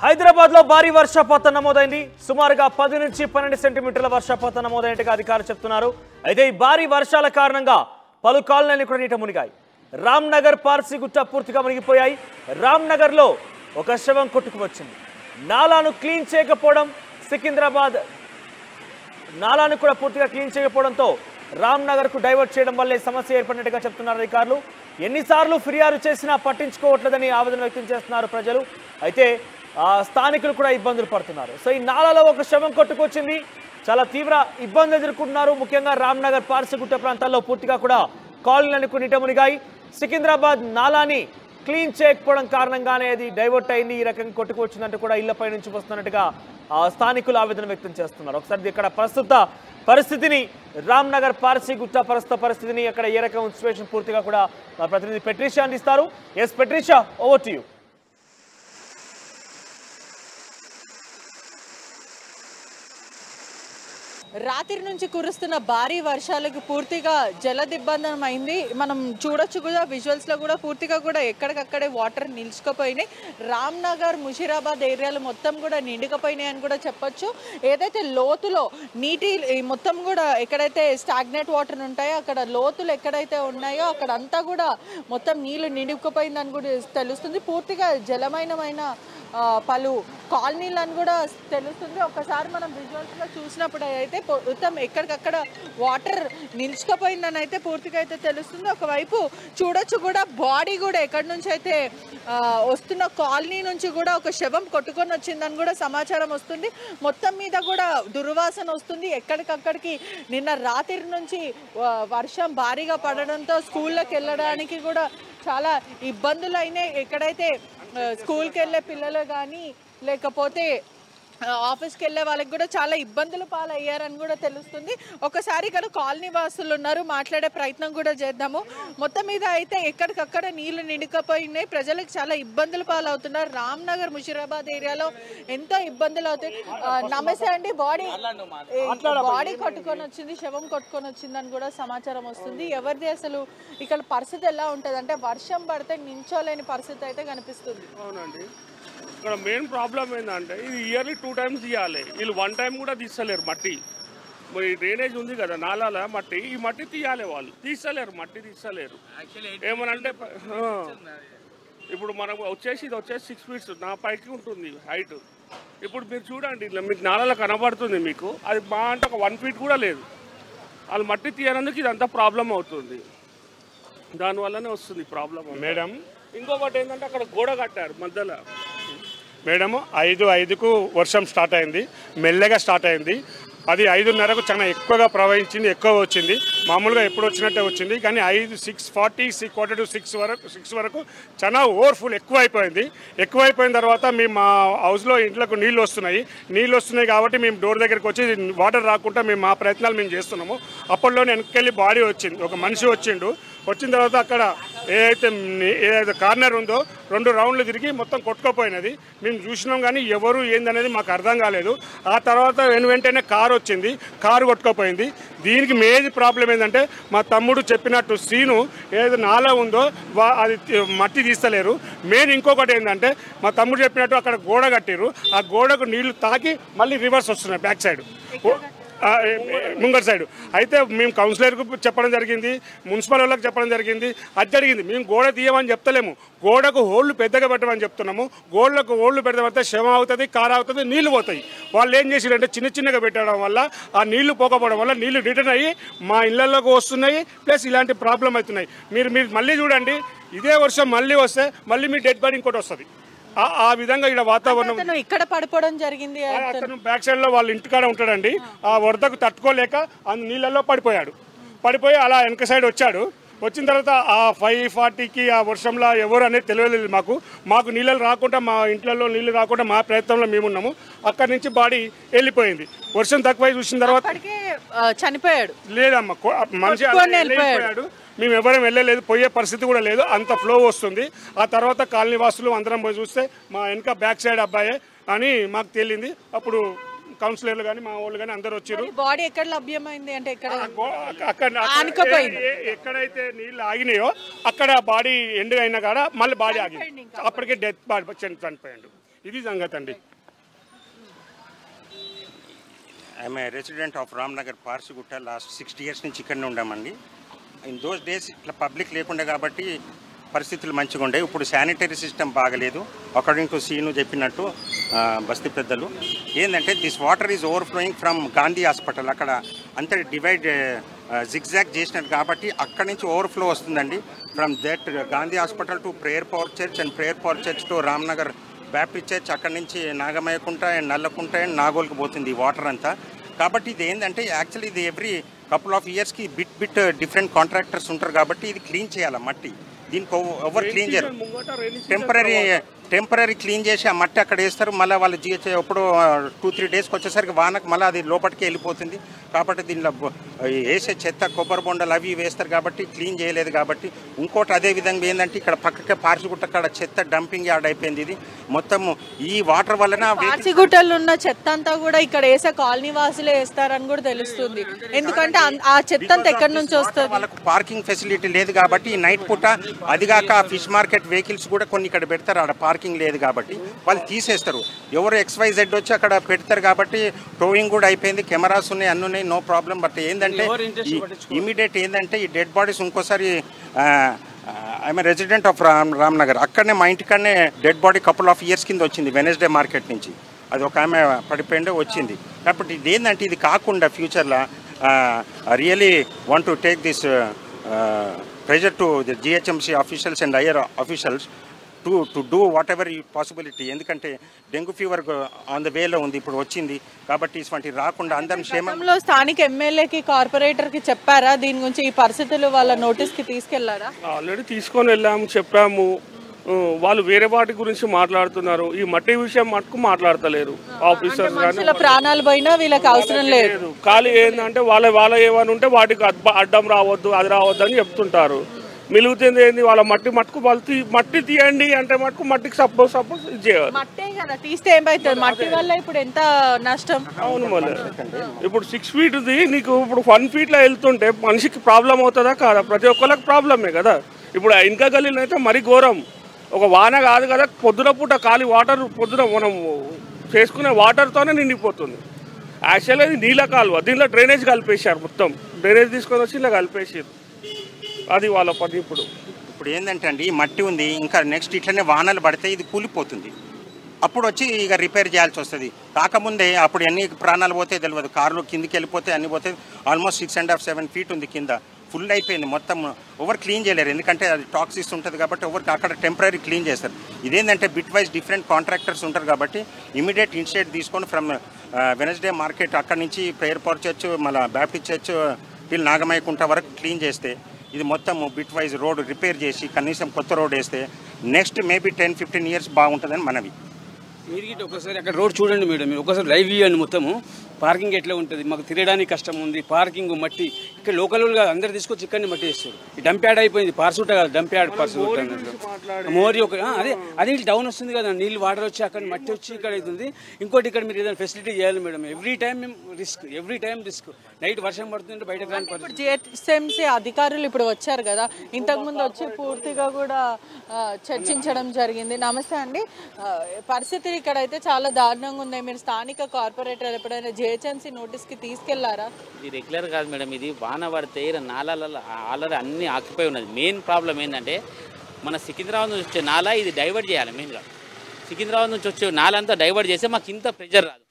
హైదరాబాద్ లో భారీ వర్షపాతం నమోదైంది. సుమారుగా 10 నుంచి 12 సెంటీమీటర్ల వర్షపాతం నమోదైనట్టుగా అధికారులు చెప్తున్నారు. అయితే ఈ భారీ వర్షాల కారణంగా పలు కాలనీలు కూడా నీట మునిగాయి. రామ్ నగర్ పార్సిగుట్ట పూర్తిగా మునిగిపోయాయి. రామ్ నగర్ లో ఒక శవం కొట్టుకువచ్చింది. నాలాను క్లీన్ చేయకపోవడం, సికింద్రాబాద్ నాలాను కూడా పూర్తిగా క్లీన్ చేయకపోవడంతో రామ్ నగర్ కు డైవర్ట్ చేయడం వల్లే సమస్య ఏర్పడినట్టుగా చెప్తున్నారు అధికారులు. ఎన్నిసార్లు ఫిర్యాదు చేసినా పట్టించుకోవట్లేదని ఆవేదన వ్యక్తం చేస్తున్నారు ప్రజలు. అయితే స్థానికులు కూడా ఇబ్బందులు పడుతున్నారు. సో ఈ నాలాలో ఒక శవం కొట్టుకొచ్చింది. చాలా తీవ్ర ఇబ్బందులు ఎదుర్కొంటున్నారు. ముఖ్యంగా రామ్ నగర్ పార్సిగుట్ట ప్రాంతాల్లో పూర్తిగా కూడా కాలనీలకు నీట మునిగాయి. సికింద్రాబాద్ నాలాని క్లీన్ చేయకపోవడం కారణంగానే అది డైవర్ట్ అయింది. ఈ రకంగా కొట్టుకొచ్చిందంటూ కూడా ఇళ్లపై నుంచి వస్తున్నట్టుగా స్థానికులు ఆవేదన వ్యక్తం చేస్తున్నారు. ఒకసారి ఇక్కడ ప్రస్తుత పరిస్థితిని, రామ్ నగర్ పార్సిగుట్ట ప్రస్తుత పరిస్థితిని, అక్కడ ఏ రకం సిచ్యువేషన్ పూర్తిగా కూడా మా ప్రతినిధి పెట్రిషా అందిస్తారు. Yes Patricia, over to you. రాత్రి నుంచి కురుస్తున్న భారీ వర్షాలకు పూర్తిగా జల దిగ్బంధనం అయింది. మనం చూడొచ్చు కూడా, విజువల్స్లో కూడా పూర్తిగా కూడా ఎక్కడికక్కడే వాటర్ నిలిచిపోయినాయి. రామ్ నగర్, ముషీరాబాద్ ఏరియాలు మొత్తం కూడా నిండుకపోయినాయి అని కూడా చెప్పొచ్చు. ఏదైతే లోతులో నీటి మొత్తం కూడా ఎక్కడైతే స్టాగ్నేట్ వాటర్ ఉంటాయో అక్కడ లోతులు ఎక్కడైతే ఉన్నాయో అక్కడ అంతా కూడా మొత్తం నీళ్లు నిండుకుపోయిందని కూడా తెలుస్తుంది. పూర్తిగా జలమయమైన పలు కాలనీలను కూడా తెలుస్తుంది. ఒక్కసారి మనం విజువల్స్లో చూసినప్పుడు అయితే మొత్తం ఎక్కడికక్కడ వాటర్ నిలిచిపోయిందని అయితే పూర్తిగా అయితే తెలుస్తుంది. ఒకవైపు చూడొచ్చు కూడా బాడీ కూడా ఎక్కడి నుంచి అయితే వస్తున్న కాలనీ నుంచి కూడా ఒక శవం కొట్టుకొని వచ్చిందని కూడా సమాచారం వస్తుంది. మొత్తం మీద కూడా దుర్వాసన వస్తుంది. ఎక్కడికక్కడికి నిన్న రాత్రి నుంచి వర్షం భారీగా పడడంతో స్కూళ్ళకి వెళ్ళడానికి కూడా చాలా ఇబ్బందులు అయినాయి. ఎక్కడైతే స్కూల్కి వెళ్ళే పిల్లలు కానీ లేకపోతే ఆఫీస్కి వెళ్ళే వాళ్ళకి కూడా చాలా ఇబ్బందులు పాలయ్యారని కూడా తెలుస్తుంది. ఒకసారి ఇక్కడ కాలనీ వాసులు ఉన్నారు, మాట్లాడే ప్రయత్నం కూడా చేద్దాము. మొత్తం మీద అయితే ఎక్కడికక్కడ నీళ్లు నిండుకపోయినాయి. ప్రజలకు చాలా ఇబ్బందులు పాలవుతున్నారు. రామ్ నగర్, ముషీరాబాద్ ఏరియాలో ఎంతో ఇబ్బందులు అవుతాయి. నమస్తే అండి. బాడీ కొట్టుకొని వచ్చింది, శవం కొట్టుకొని వచ్చిందని కూడా సమాచారం వస్తుంది. ఎవరిది అసలు ఇక్కడ పరిస్థితి ఎలా ఉంటుంది అంటే వర్షం పడితే నించోలేని పరిస్థితి అయితే కనిపిస్తుంది. అవునండి, ఇక్కడ మెయిన్ ప్రాబ్లం ఏంటంటే ఇది ఇయర్లీ 2 times తీయాలి. వీళ్ళు 1 time కూడా తీస్తలేరు. మట్టి మరి డ్రైనేజ్ ఉంది కదా నాలాల మట్టి, ఈ మట్టి తీయాలి. వాళ్ళు తీస్తలేరు, మట్టి తీస్తలేరు. ఏమనంటే ఇప్పుడు మనకు ఇది వచ్చేసి 6 feet నా పైకి ఉంటుంది హైట్. ఇప్పుడు మీరు చూడండి, మీకు నాలాల కనబడుతుంది మీకు, అది బాగా అంటే ఒక 1 feet కూడా లేదు. వాళ్ళు మట్టి తీయనందుకు ఇదంతా ప్రాబ్లం అవుతుంది. దానివల్లనే వస్తుంది ప్రాబ్లం మేడం. ఇంకొకటి ఏంటంటే అక్కడ గోడ కట్టారు మధ్యలో మేడం. 5:05కు వర్షం స్టార్ట్ అయింది, మెల్లగా స్టార్ట్ అయింది. అది 5:30కు చాలా ఎక్కువగా ప్రవహించింది, ఎక్కువ వచ్చింది. మామూలుగా ఎప్పుడు వచ్చినట్టే వచ్చింది. కానీ 6:40 quarter to 6 వరకు చాలా ఓవర్ఫుల్ ఎక్కువ అయిపోయిన తర్వాత మేము మా హౌస్లో ఇంట్లోకి నీళ్ళు వస్తున్నాయి కాబట్టి మేము డోర్ దగ్గరికి వచ్చి వాటర్ రాకుండా మేము మా ప్రయత్నాలు మేము చేస్తున్నాము. అప్పట్లోనే వెనక్కి బాడీ వచ్చింది, ఒక మనిషి వచ్చిన తర్వాత అక్కడ ఏదైతే కార్నర్ ఉందో 2 రౌండ్లు తిరిగి మొత్తం కొట్టుకుపోయినది. మేము చూసినాం కానీ ఎవరు ఏందనేది మాకు అర్థం కాలేదు. ఆ తర్వాత వెంటనే కారు కొట్టుకుపోయింది. దీనికి మేజర్ ప్రాబ్లం ఏంటంటే మా తమ్ముడు చెప్పినట్టు సీను ఏదైతే నాలా ఉందో అది మట్టి తీస్తలేరు. మెయిన్ ఇంకొకటి ఏంటంటే మా తమ్ముడు చెప్పినట్టు అక్కడ గోడ కట్టిరు. ఆ గోడకు నీళ్లు తాకి మళ్ళీ రివర్స్ వస్తున్నాయి బ్యాక్ సైడ్, ముంగర్ సైడ్. అయితే మేము కౌన్సిలర్కు చెప్పడం జరిగింది, మున్సిపల్ వాళ్ళకి చెప్పడం జరిగింది. అది జరిగింది. మేము గోడ తీయమని చెప్తలేము, గోడకు హోళ్ళు పెద్దగా పెట్టమని చెప్తున్నాము. గోడలకు హోళ్ళు పెడితే శవం అవుతుంది, కారు అవుతుంది, నీళ్లు పోతాయి. వాళ్ళు ఏం చేసిరంటే చిన్నగా పెట్టడం వల్ల ఆ నీళ్లు పోకపోవడం వల్ల నీళ్లు రిటర్న్ అయ్యి మా ఇళ్లలోకి వస్తున్నాయి. ప్లస్ ఇలాంటి ప్రాబ్లం అవుతున్నాయి. మీరు మళ్ళీ చూడండి, ఇదే వర్షం మళ్ళీ వస్తే మళ్ళీ మీ డెడ్ బాడీ ఇంకోటి వస్తుంది. ఆ విధంగా ఇక్కడ వాతావరణం ఇక్కడ పడిపోవడం జరిగింది. అతను బ్యాక్ సైడ్ లో వాళ్ళ ఇంటికాడ ఉంటాడండి. ఆ వరదకు తట్టుకోలేక నీళ్ళల్లో పడిపోయి అలా వెనక సైడ్ వచ్చిన తర్వాత ఆ 5:40కి ఆ వర్షంలో ఎవరు అనేది తెలియలేదు మాకు నీళ్ళు రాకుండా, మా ఇంట్లో నీళ్ళు రాకుండా మా ప్రయత్నంలో మేమున్నాము. అక్కడి నుంచి బాడీ వెళ్ళిపోయింది. వర్షం తక్కువ చూసిన తర్వాత చనిపోయాడు. లేదమ్మా, మనిషి వెళ్ళిపోయాడు. మేము ఎవరం వెళ్ళలేదు, పోయే పరిస్థితి కూడా లేదు, అంత ఫ్లో వస్తుంది. ఆ తర్వాత కాలనీ వాసులు అందరం పోయి చూస్తే మా వెనక బ్యాక్ సైడ్ అబ్బాయే అని మాకు తేలింది. అప్పుడు కౌన్సిలర్లు కానీ మా వాళ్ళు కానీ అందరూ వచ్చారు. బాడీ ఎక్కడ లభ్యమైంది అంటే ఎక్కడైతే నీళ్ళు ఆగినాయో అక్కడ బాడీ ఎండ్ అయినా కాడ మళ్ళీ బాడీ ఆగింది. అప్పటికే డెత్ బాడీ చనిపోయాడు. ఇది సంగతి అండి. I'm a resident of Ramnagar Parsigutta. Last 60 years నుంచి ఇక్కడనే ఉండామండి. ఇన్ దోస్ డేస్ ఇట్లా పబ్లిక్ లేకుండే కాబట్టి పరిస్థితులు మంచిగా ఉండే. ఇప్పుడు శానిటరీ సిస్టమ్ బాగలేదు. అకార్డింగ్ టు సీను చెప్పినట్టు బస్తీ పెద్దలు ఏంటంటే this water is overflowing from Gandhi hospital. అక్కడ అంతా డివైడ్ జిగ్జాగ్ చేసినట్టు కాబట్టి అక్కడి నుంచి ఓవర్ఫ్లో వస్తుందండి. From that Gandhi hospital to prayer power church and prayer power church to Ramnagar Baptist church, అక్కడి నుంచి నాగమయ్యకుంట అండ్ నల్లకుంట అండ్ నాగోల్కి పోతుంది ఈ వాటర్ అంతా. కాబట్టి ఇది ఏంటంటే యాక్చువల్లీ ఇది ఎవ్రీ కపుల్ ఆఫ్ ఇయర్స్కి బిట్ డిఫరెంట్ కాంట్రాక్టర్స్ ఉంటారు కాబట్టి ఇది క్లీన్ చేయాలి మట్టి. దీనికి ఎవరు క్లీన్ చేయరు. టెంపరీ క్లీన్ చేసి ఆ మట్టి అక్కడ వేస్తారు. మళ్ళీ వాళ్ళు ఎప్పుడు 2-3 daysకి వచ్చేసరికి వానకు మళ్ళీ అది లోపలికి వెళ్ళిపోతుంది. కాబట్టి దీనిలో వేసే చెత్త కొబ్బరి బొండలు అవి వేస్తారు కాబట్టి క్లీన్ చేయలేదు. కాబట్టి ఇంకోటి అదే విధంగా ఏంటంటే ఇక్కడ పక్కకే పార్సిగుట్ట కాడ చెత్త డంపింగ్ యార్డ్ అయిపోయింది. ఇది మొత్తం ఈ వాటర్ వలన పార్సిగుట్టలో ఉన్న చెత్త అంతా కూడా ఇక్కడ వేసే కాలనీ వాసులే వేస్తారని కూడా తెలుస్తుంది. ఎందుకంటే ఆ చెత్త అంతా ఎక్కడి నుంచి వస్తుంది? వాళ్ళకు పార్కింగ్ ఫెసిలిటీ లేదు కాబట్టి ఈ నైట్ పూట అదిగాక ఫిష్ మార్కెట్ వెహికల్స్ కూడా కొన్ని ఇక్కడ పెడతారు. ఆడ పార్కింగ్ లేదు కాబట్టి వాళ్ళు తీసేస్తారు. ఎవరు XYZ వచ్చి అక్కడ పెడతారు కాబట్టి టోయింగ్ కూడా అయిపోయింది. కెమెరాస్ ఉన్నాయి, అన్నీ ఉన్నాయి, నో ప్రాబ్లం. బట్ ఏంటంటే ఇమీడియట్ ఏంటంటే ఈ డెడ్ బాడీస్ ఇంకోసారి ఐఎమ్ రెసిడెంట్ ఆఫ్ రామ్నగర్. అక్కడనే మా ఇంటికనే dead body couple of years కింద వచ్చింది వెనస్డే మార్కెట్ నుంచి. అది ఒక ఆమె పడిపోయిండే వచ్చింది. కాబట్టి ఇది ఏంటంటే ఇది కాకుండా ఫ్యూచర్లో really want to take this pressure to the GHMC officials and higher officials to do whatever possibility. ఎందుకంటే డెంగ్యూ ఫీవర్ ఆన్ ద వేలో ఉంది, ఇప్పుడు వచ్చింది. కాబట్టి ఇటువంటి రాకుండా అందరం క్షేమంలో. స్థానిక ఎమ్మెల్యేకి కార్పొరేటర్కి చెప్పారా దీని గురించి? ఈ పరిస్థితులు వాళ్ళ నోటీస్కి తీసుకెళ్లారా? ఆల్రెడీ తీసుకొని వెళ్ళాము, చెప్పాము. వాళ్ళు వేరే వాటి గురించి మాట్లాడుతున్నారు. ఈ మట్టి విషయం మటుకు మాట్లాడతలేరు ఆఫీసర్స్. కానీ ప్రాణాలు పోయినా వీళ్ళకి అవసరం లేదు. ఖాళీ ఏంటంటే వాళ్ళ ఏమని ఉంటే వాటికి అడ్డం రావద్దు, అది రావద్దు అని చెప్తుంటారు. మిలుగుతుంది ఏంది వాళ్ళ మట్టుకు వాళ్ళు మట్టి తీయండి అంటే మటుకు మట్టికి సపోజ్ ఇది చేయాలి. మట్టే కదా తీస్తే ఏమైతుంది? మట్టి వల్ల ఇప్పుడు ఎంత నష్టం. అవును, మళ్ళీ ఇప్పుడు 6 feet నీకు ఇప్పుడు 1 feet వెళ్తుంటే మనిషికి ప్రాబ్లం అవుతుందా కాదా? ప్రతి ఒక్కరికి ప్రాబ్లమే కదా. ఇప్పుడు ఇంకా గల్లీలో అయితే మరీ ఘోరం. ఒక వాన కాదు కదా, పొద్దున పూట ఖాళీ వాటర్ పొద్దున మనం చేసుకునే వాటర్తోనే నిండిపోతుంది. యాక్చువల్గా ఇది నీళ్ళ కాలువ, దీనిలో డ్రైనేజ్ కలిపేశారు. మొత్తం డ్రైనేజ్ తీసుకొని వచ్చి ఇలా కలిపేసారు. అది వాళ్ళ పని. ఇప్పుడు ఏంటంటే అండి ఈ మట్టి ఉంది, ఇంకా నెక్స్ట్ ఇట్లనే వానలు పడితే ఇది కూలిపోతుంది. అప్పుడు వచ్చి ఇక రిపేర్ చేయాల్సి వస్తుంది. కాకముందే అప్పుడు ఎన్ని ప్రాణాలు పోతే తెలియదు. కార్లు కిందికి వెళ్ళిపోతే అన్ని పోతే. ఆల్మోస్ట్ 6.5-7 feet ఉంది కింద, ఫుల్ అయిపోయింది మొత్తం. ఎవరు క్లీన్ చేయలేరు ఎందుకంటే అది టాక్సిస్ ఉంటుంది కాబట్టి. ఎవరికి అక్కడ టెంపరీ క్లీన్ చేస్తారు. ఇదేంటంటే బిట్ వైజ్ డిఫరెంట్ కాంట్రాక్టర్స్ ఉంటారు కాబట్టి ఇమీడియట్ ఇనిషియేట్ తీసుకొని ఫ్రమ్ వెనస్డే మార్కెట్ అక్కడి నుంచి ప్రేయర్ పవర్ చర్చ్ మళ్ళీ బ్యాప్టిస్ట్ చర్చ్ టిల్ నాగమయ్యకుంట వరకు క్లీన్ చేస్తే ఇది మొత్తం బిట్ వైజ్ రోడ్ రిపేర్ చేసి కనీసం కొత్త రోడ్ వేస్తే నెక్స్ట్ మేబీ 10-15 years బాగుంటుందని మనవి. మీరు ఒకసారి అక్కడ రోడ్ చూడండి మేడం, మీరు ఒకసారి లైవ్ ఇవ్వండి మొత్తము. పార్కింగ్ ఎట్లా ఉంటుంది, మాకు తిరగడానికి కష్టం ఉంది. పార్కింగ్ మట్టి ఇక్కడ లోకల్గా అందరు తీసుకొచ్చి ఇక్కడనే మట్టి వేస్తారు. ఈ డంప్ యార్డ్ అయిపోయింది. పార్సుట కాదు, డంప్ యార్డ్ పార్సుట మోరీ ఒక అదే డౌన్ వస్తుంది కదా, నీళ్ళు వాటర్ వచ్చి అక్కడ మట్టి వచ్చి ఇక్కడ అవుతుంది. ఇంకోటి ఇక్కడ మీరు ఏదైనా ఫెసిలిటీ చేయాలి madam. Every time risk. Night వర్షం పడుతుంటే బయటకు రాని పరిస్థితి. జిహెచ్ఎంసీ అధికారులు ఇప్పుడు వచ్చారు కదా, ఇంతకుముందు వచ్చి పూర్తిగా కూడా చర్చించడం జరిగింది. నమస్తే అండి, పరిస్థితి ఇక్కడైతే చాలా దారుణంగా ఉంది. మీరు స్థానిక కార్పొరేటర్ ఎప్పుడైనా జిహెచ్ఎంసీ నోటీస్కి తీసుకెళ్లారా? ఇది రెగ్యులర్ కాదు మేడం, ఇది వాన పడితే నాలాలలో ఆల్రెడీ అన్ని ఆక్యుపై ఉన్నది. మెయిన్ ప్రాబ్లం ఏంటంటే మన సికింద్రాబాద్ నుంచి వచ్చే నాలా ఇది డైవర్ట్ చేయాలి. మెయిన్గా సికింద్రాబాద్ నుంచి వచ్చే నాలా అంతా డైవర్ట్ చేస్తే మాకు ఇంత ప్రెజర్ రాదు.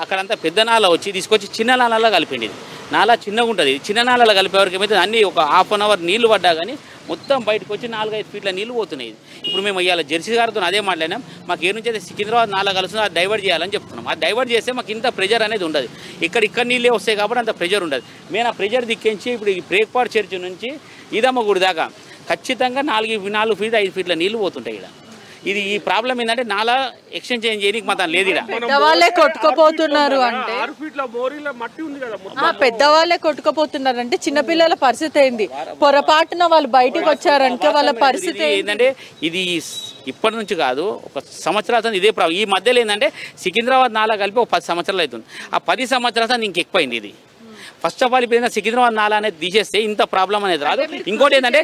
అక్కడంతా పెద్ద నాలా వచ్చి తీసుకొచ్చి చిన్న నాలలో కలిపిండి. నాలా చిన్నగా ఉంటుంది. చిన్న నాలలో కలిపేవరకు ఏమైతే అన్నీ ఒక 1/2 hour నీళ్లు పడ్డా కానీ మొత్తం బయటకు వచ్చి 4-5 feet నీళ్ళు పోతున్నాయి. ఇప్పుడు మేము ఇవాళ జెర్సీ గారితో అదే మాట్లాడినాం. మాకు ఏ నుంచి అయితే సికింద్రాబాద్ నాలా కలుస్తుంది అది డైవర్ట్ చేయాలని చెప్తున్నాం. అది డైవర్ట్ చేస్తే మాకు ఇంత ప్రెజర్ అనేది ఉండదు. ఇక్కడ నీళ్ళే వస్తాయి కాబట్టి అంత ప్రెజర్ ఉండదు. మేము ఆ ప్రెజర్ దిక్కించి ఇప్పుడు ఈ బ్రేక్పార్ట్ చర్చ్ నుంచి ఈదమ్మ గుడి దాకా ఖచ్చితంగా 4 feet 5 feet నీళ్ళు పోతుంటాయి. ఇక్కడ ఇది ఈ ప్రాబ్లం ఏంటంటే నాలా ఎక్స్చేంజ్ చేయడానికి మాత్రం లేదు. పెద్దవాళ్ళే కొట్టుకుపోతున్నారు అంటే పెద్దవాళ్ళే కొట్టుకుపోతున్నారు అంటే చిన్నపిల్లల పరిస్థితి ఏంది? పొరపాటున వాళ్ళు బయటకు వచ్చారంటే వాళ్ళ పరిస్థితి ఏంటంటే ఇది ఇప్పటి నుంచి కాదు, ఒక సంవత్సరాల ఇదే ప్రాబ్లం. ఈ మధ్యలో ఏంటంటే సికింద్రాబాద్ నాలా కలిపి ఒక 10 సంవత్సరాలు అవుతుంది. ఆ 10 సంవత్సరాల ఇంకెక్కువైంది. ఇది ఫస్ట్ ఆఫ్ ఆల్ ఇప్పుడు సికింద్రాబాద్ నాలా అనేది తీసేస్తే ఇంత ప్రాబ్లం అనేది రాదు. ఇంకోటి ఏంటంటే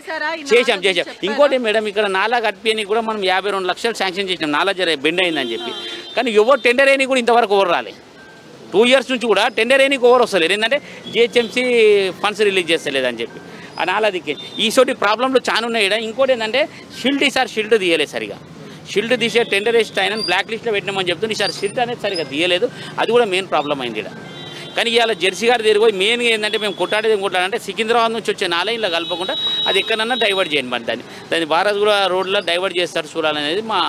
చేసాం. ఇంకోటి మేడం ఇక్కడ నాలా కట్టిని కూడా మనం 52 లక్షలు శాంక్షన్ చేసినాం నాలా బెండ్ అయిందని చెప్పి. కానీ ఎవరు టెండర్ అయినా కూడా ఇంతవరకు ఎవరు రాలే. 2 years నుంచి కూడా టెండర్ అయినా ఓవర్ వస్తలేదు. ఏంటంటే జిహెచ్ఎంసీ ఫండ్స్ రిలీజ్ చేస్తలేదని చెప్పి ఆ నాలా దిక్కే ఈసోటి ప్రాబ్లంలు చాలా ఉన్నాయి. ఇంకోటి ఏంటంటే షిల్డ్ తీయలేదు సరిగా. షిల్డ్ తీసే టెండర్ వేస్ట్ అయినా బ్లాక్ లిస్ట్లో పెట్టినామని చెప్తుంది. ఈసారి షిల్డ్ అనేది సరిగా తీయలేదు. అది కూడా మెయిన్ ప్రాబ్లం అయింది ఇక్కడ. కానీ ఇవాళ జెర్సీ గారి దగ్గర పోయి మెయిన్గా ఏంటంటే మేము కొట్లాడేది సికింద్రాబాద్ నుంచి వచ్చే నాలా ఇలా కలపకుండా అది ఎక్కడన్నా డైవర్ట్ చేయండి. మరి దాన్ని భారత్గూడ రోడ్లో డైవర్ట్ చేస్తారు చూడాలనేది మా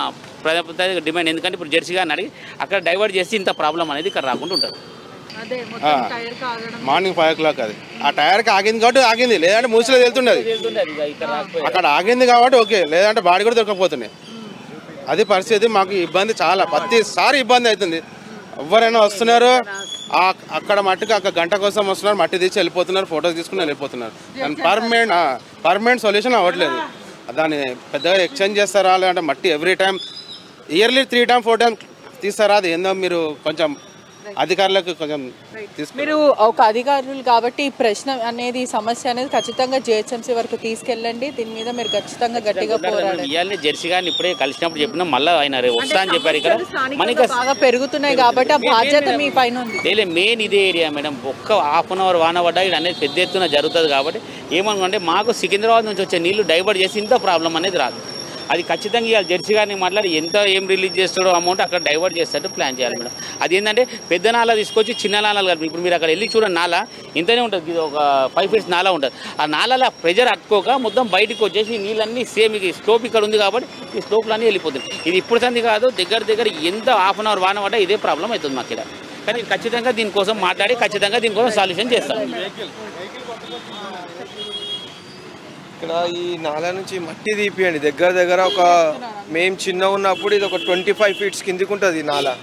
ప్రజాప్రతినిధి డిమాండ్. ఎందుకంటే ఇప్పుడు జెర్సీ గారిని అడిగి అక్కడ డైవర్ట్ చేసి ఇంత ప్రాబ్లం అనేది ఇక్కడ రాకుండా ఉంటుంది. మార్నింగ్ 5 o'clock అది ఆ టైర్కి ఆగింది కాబట్టి ఆగింది, లేదంటే మూసిలో వెళ్తుండేది. అక్కడ ఆగింది కాబట్టి ఓకే, లేదంటే బాడీ కూడా దొరకకపోతున్నాయి. అది పరిస్థితి. మాకు ఇబ్బంది చాలా, ప్రతిసారి ఇబ్బంది అవుతుంది. ఎవరైనా వస్తున్నారు అక్కడ మట్టికి అక్కడ గంట కోసం వస్తున్నారు, మట్టి తీసి వెళ్ళిపోతున్నారు, ఫొటోస్ తీసుకుని వెళ్ళిపోతున్నారు. పర్మనెంట్ సొల్యూషన్ అవ్వట్లేదు. దాన్ని పెద్దగా ఎక్స్చేంజ్ చేస్తారా, లేదంటే మట్టి every time yearly 3 times 4 times తీస్తారా? అది ఏందో మీరు కొంచెం అధికారులకు కొంచెం మీరు ఒక అధికారులు కాబట్టి ఈ ప్రశ్న అనేది సమస్య అనేది ఖచ్చితంగా జిహెచ్ఎంసీ వరకు తీసుకెళ్ళండి. దీని మీద మీరు ఖచ్చితంగా గట్టిగా పోరాడాలి. జెర్సీ గారిని ఇప్పుడే కలిసినప్పుడు చెప్పినా మళ్ళీ ఆయన వస్తా అని చెప్పారు. ఇక్కడ మనకి బాగా పెరుగుతున్నాయి కాబట్టి ఆ బాధ్యత మీ పైన ఉంది. మెయిన్ ఇదే ఏరియా మేడం. ఒక్క ½ hour వాన పడ్డా ఇది అనేది పెద్ద ఎత్తున జరుగుతుంది. కాబట్టి ఏమనుకుంటే మాకు సికింద్రాబాద్ నుంచి వచ్చే నీళ్లు డైవర్ట్ చేసి ఇంత ప్రాబ్లం అనేది రాదు. అది ఖచ్చితంగా ఇవాళ జెర్సీ గారిని మాట్లాడి ఏం రిలీజ్ చేస్తాడో అమౌంట్ అక్కడ డైవర్ట్ చేస్తాడు ప్లాన్ చేయాలి మేడం. అది ఏంటంటే పెద్ద నాలా తీసుకొచ్చి చిన్న నాలాలు కలిపి ఇప్పుడు మీరు అక్కడ వెళ్ళి చూడండి, నాలా ఇంతనే ఉంటుంది. ఇది ఒక 5 feet నాలా ఉంటుంది. ఆ నాలాల ప్రెజర్ అట్టుకోక మొత్తం బయటకు వచ్చేసి నీళ్ళన్నీ సేమ్ ఇది స్లోప్ ఇక్కడ ఉంది కాబట్టి ఈ స్లోప్లన్నీ వెళ్ళిపోతుంది. ఇది ఇప్పుడు సంది కాదు, దగ్గర ఎంత ½ hour వాన పడ్డా ఇదే ప్రాబ్లం అవుతుంది మాకు ఇక్కడ. కానీ ఖచ్చితంగా దీనికోసం మాట్లాడి ఖచ్చితంగా దీనికోసం సొల్యూషన్ చేస్తాం. ఇక్కడ ఈ నాలా నుంచి మట్టి తీపియండి. దగ్గర ఒక మేము చిన్న ఉన్నప్పుడు ఇది ఒక 25 feet కిందికి ఉంటుంది నాలా.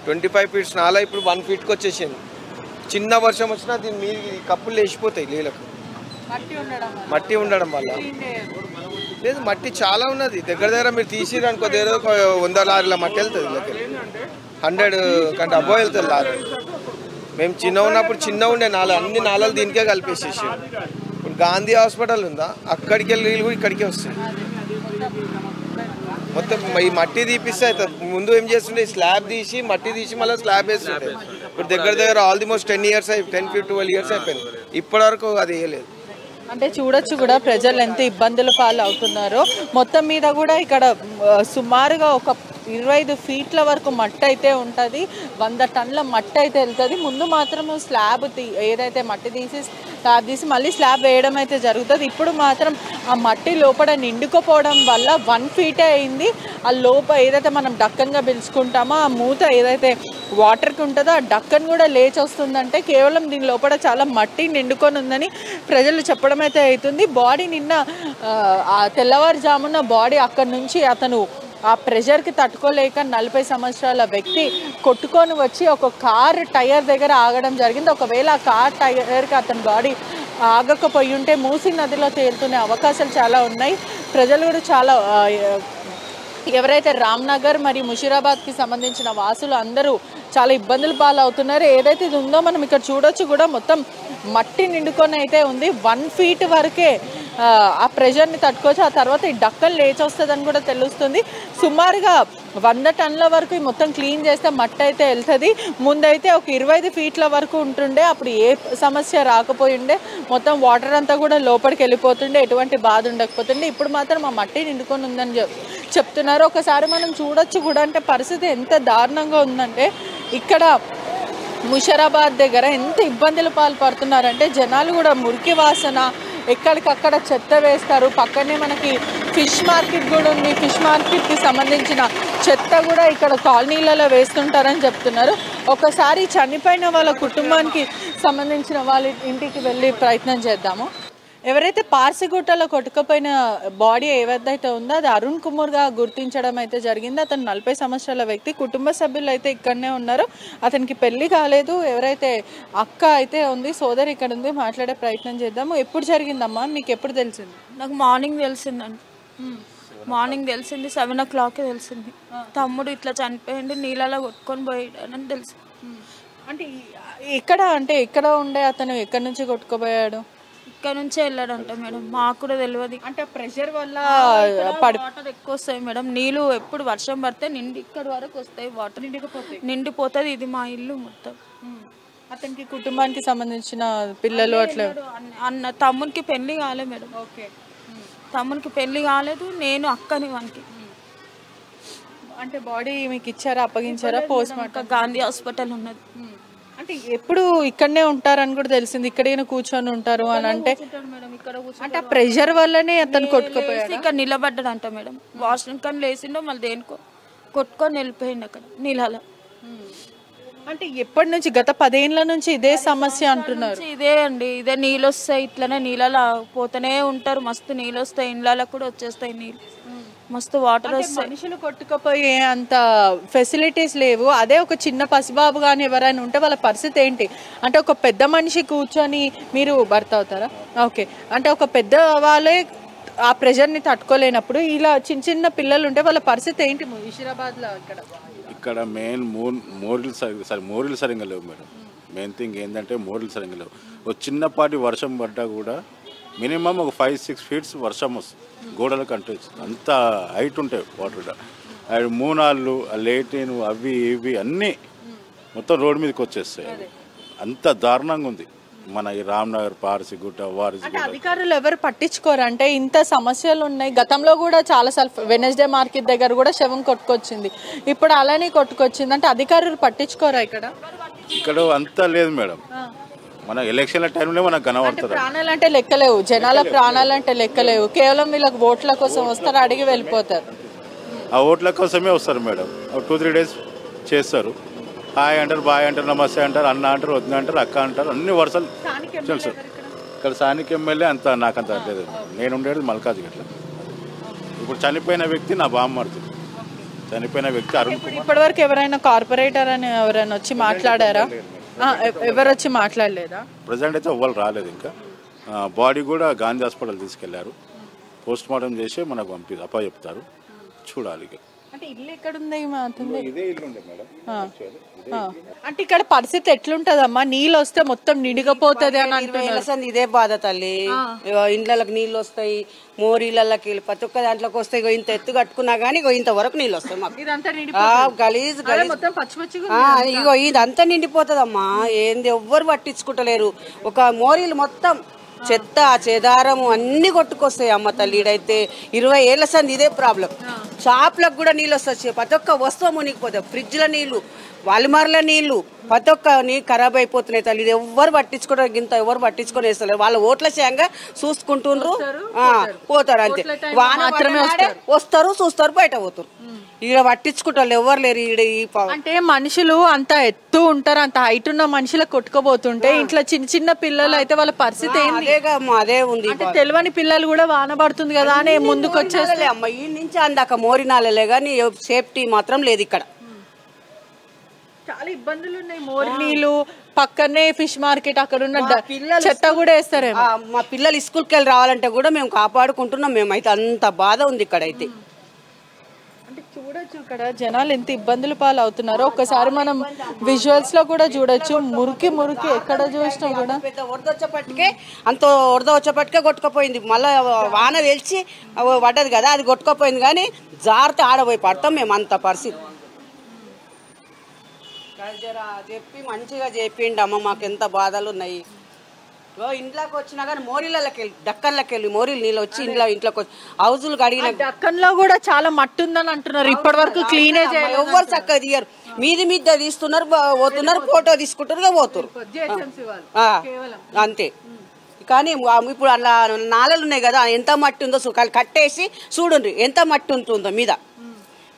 25 feet నాలా ఇప్పుడు 1 feetకి వచ్చేసింది. చిన్న వర్షం వచ్చినా దీని మీద కప్పులు లేచిపోతాయి నీళ్ళకు, మట్టి ఉండడం వల్ల. లేదు మట్టి చాలా ఉన్నది దగ్గర మీరు తీసిరనుకో దగ్గర ఒక 100 లారీల మట్టి వెళ్తుంది. 100 కంటే అబ్బో వెళ్తుంది లారీ. మేము చిన్న ఉన్నప్పుడు చిన్న ఉండే నాలా, అన్ని నాలాలు దీనికే కలిపేసేసి. ఇప్పుడు గాంధీ హాస్పిటల్ ఉందా, అక్కడికి వెళ్ళి నీళ్ళు కూడా ఇక్కడికే వస్తాయి. మొత్తం ఈ మట్టి తీపిస్తే అవుతుంది. ముందు ఏం చేస్తుండే స్లాబ్ తీసి మట్టి తీసి మళ్ళీ స్లాబ్ వేస్తుండే. ఇప్పుడు దగ్గర ఆల్మోస్ట్ 10 years 12 years అయిపోయింది. ఇప్పటివరకు అది వేయలేదు. అంటే చూడొచ్చు కూడా ప్రజలు ఎంత ఇబ్బందుల పాలు అవుతున్నారో. మొత్తం మీద కూడా ఇక్కడ సుమారుగా ఒక 25 feet వరకు మట్టి అయితే ఉంటుంది. 100 tons మట్టి అయితే వెళ్తుంది. ముందు మాత్రం స్లాబ్ ఏదైతే మట్టి తీసి స్లాబ్ తీసి మళ్ళీ స్లాబ్ వేయడం అయితే జరుగుతుంది. ఇప్పుడు మాత్రం ఆ మట్టి లోపల నిండుకుపోవడం వల్ల 1 feet అయింది. ఆ ఏదైతే మనం డక్కన్గా పిలుచుకుంటామో ఆ మూత ఏదైతే వాటర్కి ఉంటుందో ఆ డక్కన్ కూడా లేచి వస్తుందంటే కేవలం దీని లోపల చాలా మట్టి నిండుకొని ఉందని ప్రజలు చెప్పడం అయితే అవుతుంది. బాడీ నిన్న ఆ తెల్లవారుజామున బాడీ అక్కడి నుంచి అతను ఆ ప్రెషర్కి తట్టుకోలేక 40 సంవత్సరాల వ్యక్తి కొట్టుకొని వచ్చి ఒక కార్ టైర్ దగ్గర ఆగడం జరిగింది. ఒకవేళ ఆ కార్ టైర్కి అతని బాడీ ఆగకపోయి ఉంటే మూసీ నదిలో తేలుతునే అవకాశాలు చాలా ఉన్నాయి. ప్రజలు కూడా చాలా ఎవరైతే రామ్నగర్ మరియు ముషీరాబాద్కి సంబంధించిన వాసులు అందరూ చాలా ఇబ్బందులు పాలవుతున్నారు. ఏదైతే ఇది ఉందో మనం ఇక్కడ చూడొచ్చు కూడా మొత్తం మట్టి నిండుకొని అయితే ఉంది. 1 feet వరకే ఆ ప్రెషర్ని తట్టుకోవచ్చు. ఆ తర్వాత ఈ డక్కలు లేచి వస్తుందని కూడా తెలుస్తుంది. సుమారుగా 100 tons వరకు మొత్తం క్లీన్ చేస్తే మట్టి అయితే వెళ్తుంది. ముందైతే ఒక 25 feet వరకు ఉంటుండే, అప్పుడు ఏ సమస్య రాకపోయిండే, మొత్తం వాటర్ అంతా కూడా లోపలికి వెళ్ళిపోతుండే, ఎటువంటి బాధ ఉండకపోతుండే. ఇప్పుడు మాత్రం ఆ మట్టి నిండుకొని ఉందని చెప్తున్నారు. ఒకసారి మనం చూడొచ్చు కూడా, అంటే పరిస్థితి ఎంత దారుణంగా ఉందంటే ఇక్కడ ముషీరాబాద్ దగ్గర ఎంత ఇబ్బందులు పాల్పడుతున్నారంటే జనాలు కూడా మురికి వాసన, ఎక్కడికక్కడ చెత్త వేస్తారు. పక్కనే మనకి ఫిష్ మార్కెట్ కూడా ఉంది. ఫిష్ మార్కెట్కి సంబంధించిన చెత్త కూడా ఇక్కడ కాలనీలలో వేస్తుంటారని చెప్తున్నారు. ఒకసారి చనిపోయిన వాళ్ళ కుటుంబానికి సంబంధించిన వాళ్ళ ఇంటికి వెళ్ళి ప్రయత్నం చేద్దాము. ఎవరైతే పార్సిగుట్టలో కొట్టుకుపోయిన బాడీ ఏదైతే ఉందో అది అరుణ్ కుమార్గా గుర్తించడం అయితే జరిగింది. అతను 40 సంవత్సరాల వ్యక్తి. కుటుంబ సభ్యులు అయితే ఇక్కడనే ఉన్నారు. అతనికి పెళ్లి కాలేదు. ఎవరైతే అక్క అయితే ఉంది, సోదరి ఇక్కడ ఉంది, మాట్లాడే ప్రయత్నం చేద్దాము. ఎప్పుడు జరిగిందమ్మా, మీకు ఎప్పుడు తెలిసింది? నాకు మార్నింగ్ తెలిసిందండి. మార్నింగ్ తెలిసింది 7 o'clock తెలిసింది. తమ్ముడు ఇట్లా చనిపోయింది, నీళ్ళలో కొట్టుకొని పోయాడని తెలిసింది. అంటే ఎక్కడ ఉండే అతను ఎక్కడి నుంచి కొట్టుకుపోయాడు? ఇక్కడ నుంచే వెళ్ళాడంట మేడం, మాకు కూడా తెలియదు. అంటే ప్రెషర్ వల్ల వాటర్ ఎక్కువ వస్తాయి మేడం, నీళ్ళు ఎప్పుడు వర్షం పడితే ఇక్కడ వరకు వస్తాయి, వాటర్ నిండిపోతుంది. ఇది మా ఇల్లు మొత్తం. అతనికి కుటుంబానికి సంబంధించిన పిల్లలు అట్లా అన్న తమ్మునికి పెళ్లి కాలే మేడం. తమ్మునికి పెళ్లి కాలేదు, నేను అక్కని వానికి. అంటే బాడీ మీకు ఇచ్చారా, అప్పగించారా? పోస్ట్ మార్టం గాంధీ హాస్పిటల్ ఉన్నది. అంటే ఎప్పుడు ఇక్కడనే ఉంటారని కూడా తెలిసింది, ఇక్కడే కూర్చొని ఉంటారు అని అంటే అంటే ప్రెషర్ వల్లనే అతను కొట్టుకుపోయాడు. ఇక్కడ నిలబడ్డాడంట మేడం, వాష్రూమ్ కానీ లేచిండో మళ్ళీ దేనికో కొట్టుకొని వెళ్ళిపోయిండు అక్కడ నీళ్ళలో. అంటే ఎప్పటి నుంచి, గత 10 ఏళ్ల నుంచి ఇదే సమస్య అంటున్నారు? ఇదే అండి, ఇదే నీళ్ళు వస్తాయి, ఇట్లనే నీళ్ళలో పోతూనే ఉంటారు. మస్తు నీళ్ళు వస్తాయి, ఇండ్లలో కూడా వచ్చేస్తాయి నీళ్ళు, మస్తు వాటర్ వస్తాయి. మనుషులు కొట్టుకుపోయే అంత ఫెసిలిటీస్ లేవు. అదే ఒక చిన్న పసిబాబు కానీ ఎవరైనా ఉంటే వాళ్ళ పరిస్థితి ఏంటి? అంటే ఒక పెద్ద మనిషి కూర్చొని, మీరు భర్త అవుతారా? ఓకే. అంటే ఒక పెద్ద వాళ్ళే ఆ ప్రెషర్ని తట్టుకోలేనప్పుడు ఇలా చిన్న చిన్న పిల్లలు ఉంటే వాళ్ళ పరిస్థితి ఏంటి? హుజూరాబాద్లో ఇక్కడ మెయిన్ మోరీలు సరిగ్గా లేవు మేడం. మెయిన్ థింగ్ ఏంటంటే మోరీలు సరిగ్గా లేవు. ఒక చిన్నపాటి వర్షం పడ్డా కూడా మినిమం ఒక 5-6 ఫీట్స్ వర్షం వస్తుంది, గోడలకు అంటే అంత హైట్ ఉంటాయి వాటర్. అది మూనాళ్ళు, లేటిన్, అవి ఇవి అన్నీ మొత్తం రోడ్డు మీదకి వచ్చేస్తాయి. అంత దారుణంగా ఉంది మన ఈ రామ్నగర్, పార్సిగుట్ట, వారిసిగుట్ట. అధికారులు ఎవరు పట్టించుకోరు? అంటే ఇంత సమస్యలు ఉన్నాయి. గతంలో కూడా చాలాసార్లు వెనస్డే మార్కెట్ దగ్గర కూడా శవం కొట్టుకొచ్చింది, ఇప్పుడు అలానే కొట్టుకొచ్చింది. అంటే అధికారులు పట్టించుకోరా ఇక్కడ? ఇక్కడ అంతా లేదు మేడం. మన ఎలక్షన్ల టైంలో మనకు కనబడుతుంది. ప్రాణాలంటే లెక్కలేవు, జనాల ప్రాణాలంటే లెక్కలేవు. కేవలం వీళ్ళకి ఓట్ల కోసం వస్తారు, అడిగి వెళ్ళిపోతారు. ఆ ఓట్ల కోసమే వస్తారు మేడం. 2-3 డేస్ చేస్తారు, హాయ్ అంటారు, బాయ్ అంటారు, నమస్తే అంటారు, అన్న అంటారు, వదిన అంటారు, అక్క అంటారు, అన్ని వరుసలు తెలుసు. ఇక్కడ స్థానిక ఎమ్మెల్యే అంత నాకంత లేదు. నేను ఉండేది మల్కాజ్గిట్ల. ఇప్పుడు చనిపోయిన వ్యక్తి నా బామ్మర్ది, చనిపోయిన వ్యక్తి అరుణ్. ఇప్పటి వరకు ఎవరైనా కార్పొరేటర్ అని ఎవరైనా వచ్చి మాట్లాడారా? ఎవరు వచ్చి మాట్లాడలేదా? ప్రజెంట్ అయితే ఎవ్వరు రాలేదు. ఇంకా బాడీ కూడా గాంధీ హాస్పిటల్ తీసుకెళ్లారు, పోస్ట్ మార్టం చేసి మనకు అప్పచెప్తారు, చూడాలి. అంటే ఇల్లు ఎక్కడుంది? ఇదే ఇల్లు ఉండే మేడం. అంటే ఇక్కడ పరిస్థితి ఎట్లుంటదమ్మా? నీళ్ళు వస్తే మొత్తం నిండిపోతుంది అని అంటున్నారు. ఇదే బాధ తల్లి. ఇండ్లకి నీళ్ళు వస్తాయి, మోరీలకి ప్రతి ఒక్క దాంట్లోకి వస్తాయి. ఇంత ఎత్తు కట్టుకున్నా గానీ ఇంతవరకు నీళ్ళు వస్తాయి మాకు. గలీజ్ ఇగో ఇదంతా నిండిపోతుందమ్మా. ఏంది ఎవ్వరు పట్టించుకుంటలేరు. ఒక మోరీలు మొత్తం చెత్త చెదారము అన్ని కొట్టుకొస్తాయి అమ్మ తల్లి. ఈడైతే 20 ఏళ్ల సంది ఇదే ప్రాబ్లం. షాప్లకు కూడా నీళ్ళు వస్తాయి, ప్రతి ఒక్క వస్తువు మునిగిపోతాయి. ఫ్రిడ్జ్ల నీళ్లు, వాలిమార్ల నీళ్లు, ప్రతి ఒక్క నీళ్ళు ఖరాబ్ అయిపోతున్నాయి తల్లి. ఇది ఎవ్వరు పట్టించుకోవడం, ఇంత ఎవరు పట్టించుకొని వేస్తలేరు. వాళ్ళ ఓట్ల చేయంగా చూసుకుంటుండ్రు, పోతారు అంతే. వస్తారు, చూస్తారు, బయట పోతారు. ఇక్కడ పట్టించుకుంటారు ఎవరు లేరు. అంటే మనుషులు అంత ఎత్తు ఉంటారు, అంత హైట్ ఉన్న మనుషులకు కొట్టుకోబోతుంటే ఇంట్లో చిన్న చిన్న పిల్లలు అయితే వాళ్ళ పరిస్థితి అదే ఉంది. తెలియని పిల్లలు కూడా వాన పడుతుంది కదా అని ముందుకు వచ్చేస్తే అమ్మ ఈ నుంచి అందాక మోరినాలే గానీ సేఫ్టీ మాత్రం లేదు ఇక్కడ. చాలా ఇబ్బందులు ఉన్నాయి. మోరి నీళ్ళు పక్కనే ఫిష్ మార్కెట్, అక్కడ ఉన్న చెత్త కూడా వేస్తారేమో. మా పిల్లలు స్కూల్కి వెళ్ళి రావాలంటే కూడా మేము కాపాడుకుంటున్నాం. మేమైతే అంత బాధ ఉంది ఇక్కడైతే. చూడొచ్చు ఇక్కడ జనాలు ఎంత ఇబ్బందులు పాలు అవుతున్నారో ఒక్కసారి మనం విజువల్స్ లో కూడా చూడొచ్చు. మురికి మురికి ఎక్కడ చూసినా కూడా. పెద్ద వరద వచ్చేపట్టుకే అంత వరద వచ్చేపట్టుకే కొట్టుకుపోయింది. మళ్ళీ వాన వెలిచి పడ్డది కదా, అది కొట్టుకుపోయింది. కానీ జాగ్రత్త ఆడబోయి పడతాం మేము. అంత పరిస్థితి చెప్పి మంచిగా చెప్పిండి అమ్మ. మాకు ఎంత బాధలు ఉన్నాయి. ఇంట్లోకి వచ్చినా కానీ మోరీలకి వెళ్ళి, డక్కన్లకి వెళ్ళి మోరీలు నీళ్ళు వచ్చి ఇంట్లోకి వచ్చి హౌజులు కడిగిన. డక్కన్ లో కూడా చాలా మట్టి ఉందని అంటున్నారు. ఇప్పటి వరకు క్లీనే చేయలేదు. ఎవ్వరు చక్కగా తీయరు. మీద తీస్తున్నారు, పోతున్నారు, ఫోటో తీసుకుంటారు, పోతారు అంతే. కానీ ఇప్పుడు అలా నాళలు ఉన్నాయి కదా, ఎంత మట్టి ఉందో కట్టేసి చూడండి ఎంత మట్టి ఉంటుందో మీద.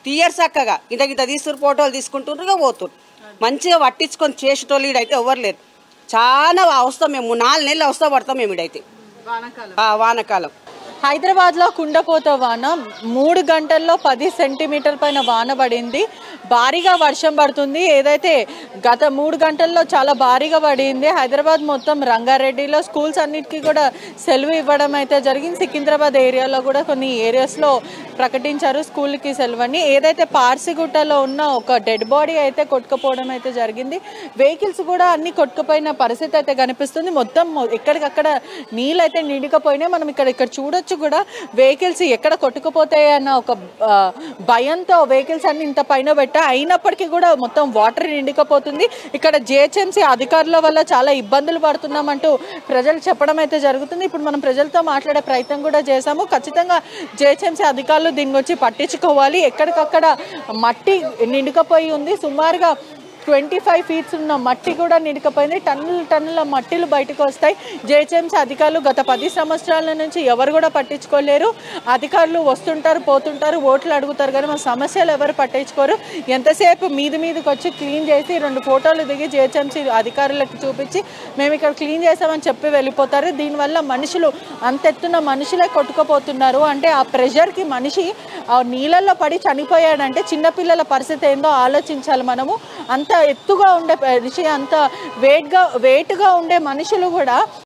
తీయరు చక్కగా, ఇంత తీసుకుని ఫోటోలు తీసుకుంటుండ్రు, పోతున్నారు. మంచిగా పట్టించుకొని చేసేటోళ్ళు ఈడైతే ఎవరు లేరు. చాలా అవస్థ. మేము 4 నెలలు అవస్థ పడతాం మేము ఇడైతే వానకాలం. హైదరాబాద్లో కుండపోత వాన 3 గంటల్లో 10 సెంటీమీటర్ల పైన వాన పడింది. భారీగా వర్షం పడుతుంది. ఏదైతే గత 3 గంటల్లో చాలా భారీగా పడింది. హైదరాబాద్ మొత్తం రంగారెడ్డిలో స్కూల్స్ అన్నిటికీ కూడా సెలవు ఇవ్వడం అయితే జరిగింది. సికింద్రాబాద్ ఏరియాలో కూడా కొన్ని ఏరియాస్లో ప్రకటించారు స్కూల్కి సెలవని. ఏదైతే పార్సిగుట్టలో ఉన్న ఒక డెడ్ బాడీ అయితే కొట్టుకుపోవడం అయితే జరిగింది. వెహికల్స్ కూడా అన్ని కొట్టుకుపోయిన పరిస్థితి అయితే కనిపిస్తుంది. మొత్తం ఎక్కడికక్కడ నీళ్ళు అయితే నిండుకుపోయినాయి. మనం ఇక్కడ చూడొచ్చు కూడా వెహికల్స్ ఎక్కడ కొట్టుకుపోతాయి అన్న ఒక భయంతో వెహికల్స్ అన్ని ఇంత పైన పెట్టా. అయినప్పటికీ కూడా మొత్తం వాటర్ నిండుకుపోతుంది. ఇక్కడ జిహెచ్ఎంసీ అధికారుల వల్ల చాలా ఇబ్బందులు పడుతున్నామంటూ ప్రజలు చెప్పడం అయితే జరుగుతుంది. ఇప్పుడు మనం ప్రజలతో మాట్లాడే ప్రయత్నం కూడా చేశాము. ఖచ్చితంగా జిహెచ్ఎంసీ అధికారులు దీన్ని వచ్చి పట్టించుకోవాలి. ఎక్కడికక్కడ మట్టి నిండుకుపోయి ఉంది. సుమారుగా 25 ఫీట్స్ ఉన్న మట్టి కూడా నిండుకుపోయింది. టన్నుల మట్టిలు బయటకు వస్తాయి. జిహెచ్ఎంసీ అధికారులు గత 10 సంవత్సరాల నుంచి ఎవరు కూడా పట్టించుకోలేరు. అధికారులు వస్తుంటారు, పోతుంటారు, ఓట్లు అడుగుతారు, కానీ మా సమస్యలు ఎవరు పట్టించుకోరు. ఎంతసేపు మీదికి వచ్చి క్లీన్ చేసి 2 ఫోటోలు దిగి జిహెచ్ఎంసీ అధికారులకు చూపించి మేము ఇక్కడ క్లీన్ చేసామని చెప్పి వెళ్ళిపోతారు. దీనివల్ల మనుషులు అంతెత్తున మనుషులే కొట్టుకుపోతున్నారు. అంటే ఆ ప్రెషర్కి మనిషి ఆ నీళ్ళల్లో పడి చనిపోయాడంటే చిన్నపిల్లల పరిస్థితి ఏందో ఆలోచించాలి మనము. అంత ఎత్తుగా ఉండే మనిషి, అంత వెయిట్గా ఉండే మనుషులు కూడా